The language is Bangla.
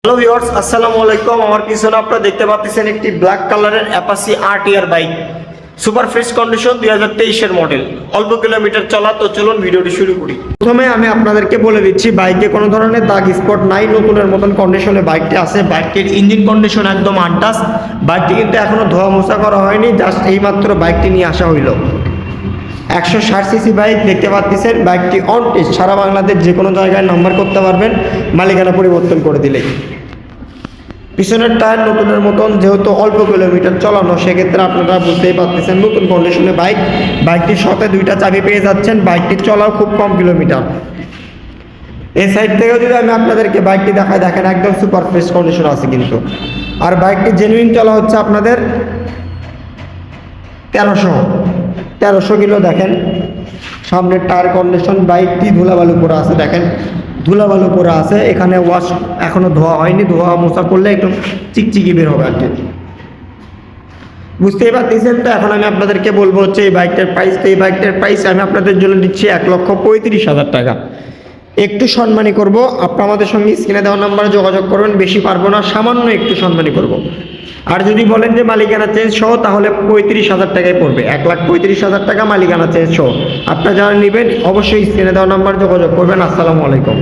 হ্যালো ভিউয়ার্স, আসসালামু আলাইকুম। আমার পিছনে আপনারা দেখতে পাচ্ছেন একটি ব্ল্যাক কালারের Apache RTR bike, super fresh condition, 2023 এর মডেল, অল্প কিলোমিটার চলা। তো চলুন ভিডিওটি শুরু করি। প্রথমে আমি আপনাদেরকে বলে দিচ্ছি, বাইকে কোনো ধরনের দাগ স্পট নাই, নতুনের মতন কন্ডিশনে বাইকটি আছে। বাইকটির ইঞ্জিন কন্ডিশন একদম আনটাচ। বাইকটি কিন্তু এখনো ধোয়া মোছা করা হয়নি, জাস্ট এইমাত্র বাইকটি নিয়ে আসা হইল। 160 সিসি বাইক দেখতে পাচ্ছেন। বাইকটি অন টেস্ট, সারা বাংলাদেশ যে কোনো জায়গায় নাম্বার করতে পারবেন মালিকানা পরিবর্তন করে দিলেই। পিছনের টায়ার নতুনের মতন, যেহেতু অল্প কিলোমিটার চালানো, সেক্ষেত্রে আপনারা বুঝতেই পারতেছেন নতুন কন্ডিশনে বাইক। বাইকটির সাথে দুইটা চাবি পেয়ে যাচ্ছেন। বাইকটি চলাও খুব কম কিলোমিটার। এই সাইড থেকেও যদি আমি আপনাদেরকে বাইকটি দেখাই, দেখেন একদম সুপার ফ্রেশ কন্ডিশন আছে কিন্তু। আর বাইকটি জেনুইন চলা হচ্ছে আপনাদের 1300 কিলো। দেখেন সামনের টায়ার কন্ডিশন, বাইকটি ধুলাবালু পরে আছে, দেখেন ধুলাবালু পরে আছে। এখানে ওয়াশ এখনো ধোয়া হয়নি, ধোয়া মোছা করলে একটু চিকচিকি বের হবে আর কি। বুঝতেই পারতেছেন। তো এখন আমি আপনাদেরকে বলবো হচ্ছে এই বাইকটার প্রাইস। তো এই বাইকটার প্রাইস আমি আপনাদের জন্য দিচ্ছি 1,35,000 টাকা। একটু সম্মানী করব। আপনারা আমাদের সঙ্গে স্ক্রিনে দেওয়া নাম্বারে যোগাযোগ করবেন। বেশি পারবো না, সামান্য একটু সম্মানী করব। আর যদি বলেন যে মালিকানা চেঞ্জ সহ, তাহলে 35,000 টাকায় পড়বে। 1,35,000 টাকা মালিকানা চেঞ্জ সহ। আপনারা যারা নেবেন অবশ্যই স্ক্রিনে দেওয়া নাম্বারে যোগাযোগ করবেন। আসসালামু আলাইকুম।